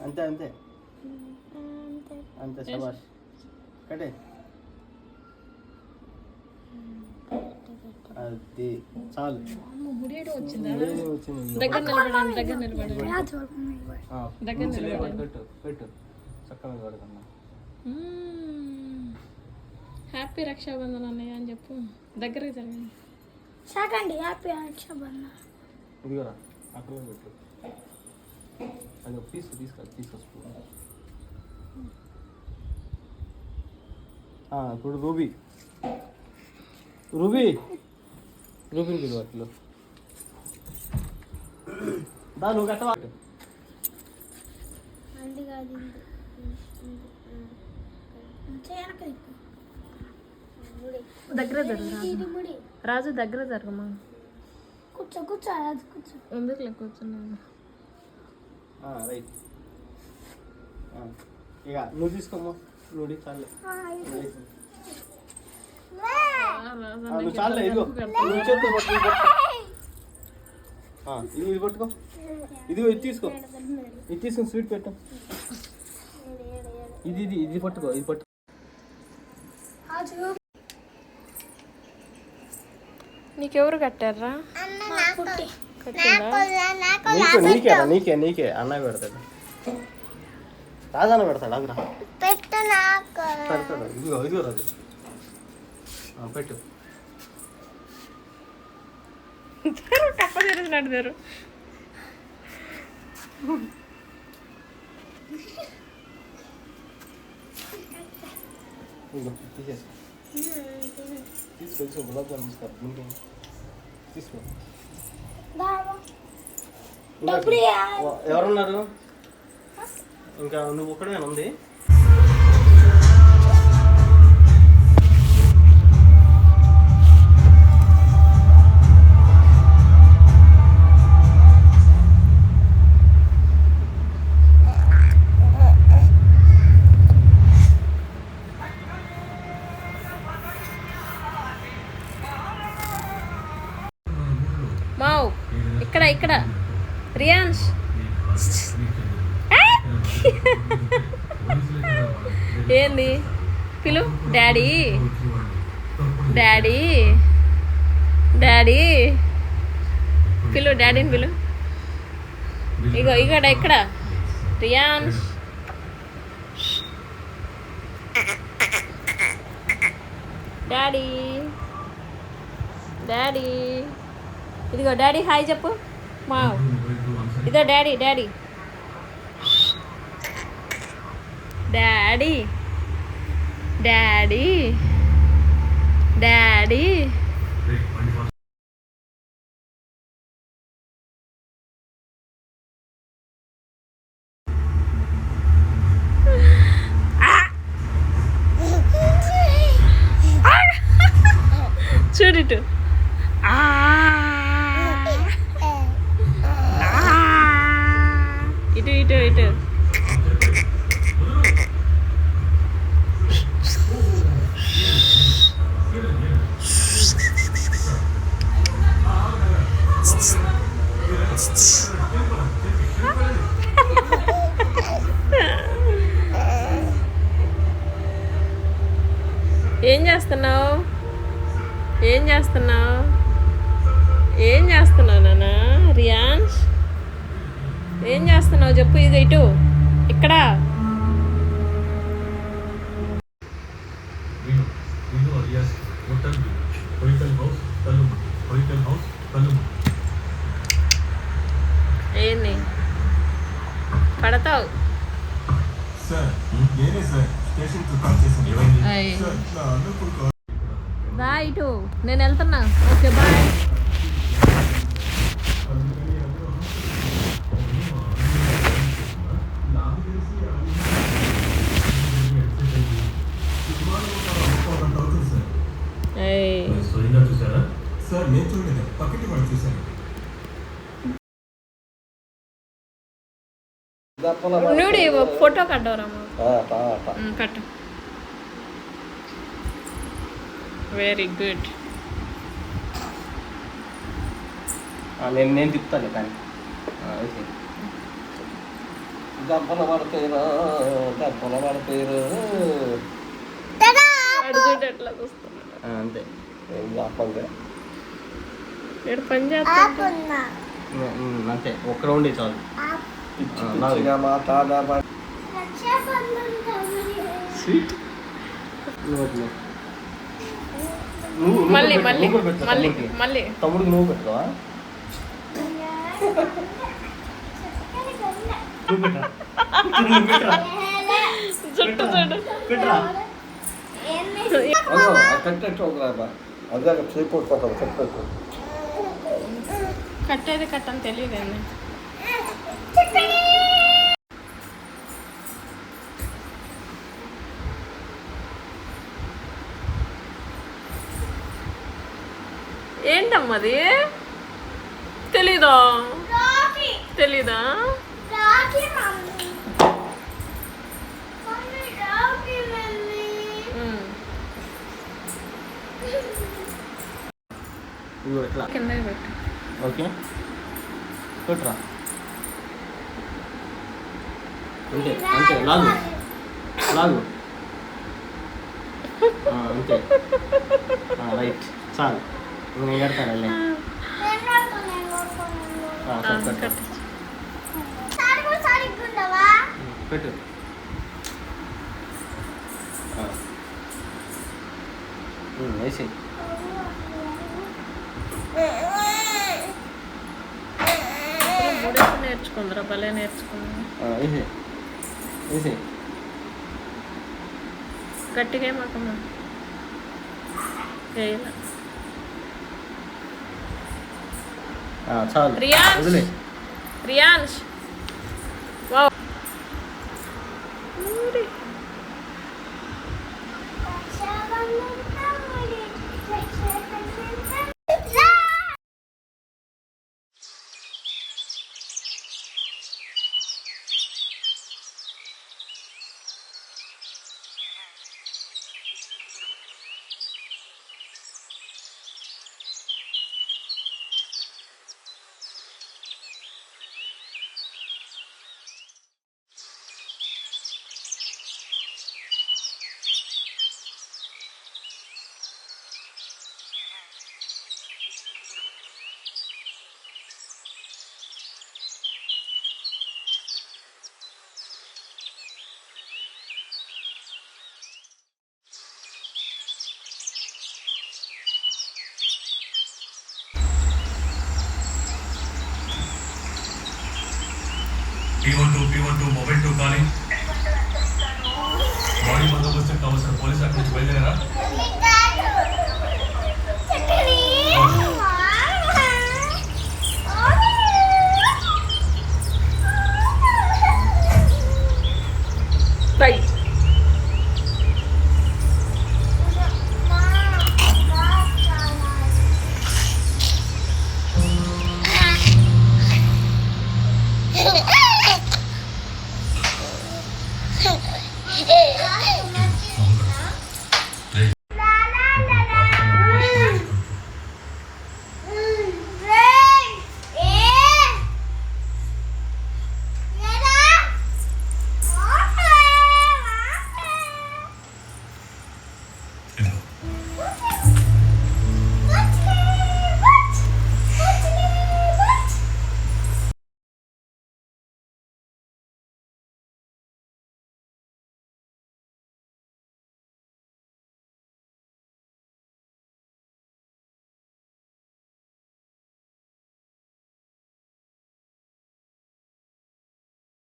అంతే అంతే అంతే శబాష్ కట్టే. అది చాలు. పెట్టు చక్కగా పడుకున్నా. హ్యాపీ రక్షాబంధన్ అన్నయ్య అని చెప్పు. దగ్గరికి జరగండి. హ్యాపీ రక్షాబంధన్. ఇదిగోరా అక్కడ పెట్టు. అది ఒక పీస్ తీసుకొచ్చు. ఇప్పుడు రూబీని పిలువ అట్లు దా నువ్వు కట్టవా. దగ్గర జరుగు రాజు, దగ్గర జరగమ్మా. కూర్చో రాజు కూర్చో. ఎందుకు కూర్చున్నాను. రైట్ ఇక నువ్వు తీసుకోమ్మా. నువ్వు చాలే నువ్వు చాలే. ఇదిగో నువ్వు చేతితో ఇది పట్టుకో. ఇదిగో ఇది తీసుకొని స్వీట్ పెట్టు. ఇది పట్టుకో. ఇది పట్టుకో. నీకెవరు కట్టారా? నీకే అన్న పెడతాడు. రాజన్న పెడతాడు. అవి పెడతాడు. ఇదిగో రాజు పెట్టు. కప్ప తెరిచినట్టు తీసుకో. గులాబ్ జామ్ తీసుకో. ఎవరున్నారు? ఇంకా నువ్వు ఒక్కడే ఉంది. మావ్ ఇక్కడ రియాన్స్. ఏంది పిలు. డాడీ పిలు. డాడీని పిలు. ఇగో ఇక్కడ రియాన్స్. డాడీ ఇదిగో డాడీ హాయ్ చెప్పు. మావ్ ఇదో డాడీ డాడీ చూడిటు. ఇటు ఏం చేస్తున్నావు నాన్న? రియాన్స్ ఏం చేస్తున్నావు చెప్పు. ఇటు ఇక్కడ ఏంది పడతావు? దా ఇటు, నేను వెళ్తున్నా. Okay bye. ನೋಡಿ ಫೋಟೋ ಕಟ್ಟೋರಮ್ಮ ಕಟ್ಟು. Very good. నేను తిప్పుతాను కానీ దెబ్బలు పడతాయిరా దెబ్బలు పడతాయిరా వాడు చూడు ఎట్లా చూస్తున్నాడు. అంతే ఏం చెప్పండి ఇక్కడ పని చేస్తా అంతే ఒక్క రౌండ్ చాలు స్వీట్ మళ్ళీ మళ్ళీ మళ్ళీ మళ్ళీ తమ్ముడికి నువ్వు పెడతావా జుట్టు చూడు పెట్టరా అదే చేయకూడదు చెప్పు కట్టేది కట్టని తెలియదండి. ఏంటమ్మది తెలీదా తెలీదా ఇదిగో ఎట్లా కింద పెట్టు. ఓకే పెట్టరా అంతే అంతే లాగు లాగు అంతే రైట్ చాలు నేను కడతాను వెళ్ళి పెట్టు వేసి మూడేసి నేర్చుకుందిరా భలే నేర్చుకుంది. వేసి వేసి గట్టిగా ఏమాకమ్మా వేయాల. చాలు రియాన్స్ వదిలే రియాన్స్ వావ్ P12 మొబైల్ 2 కాలింగ్ బాడీ బందోబస్తు కావాల్సిన పోలీసు అక్కడి నుంచి బయలుదేరా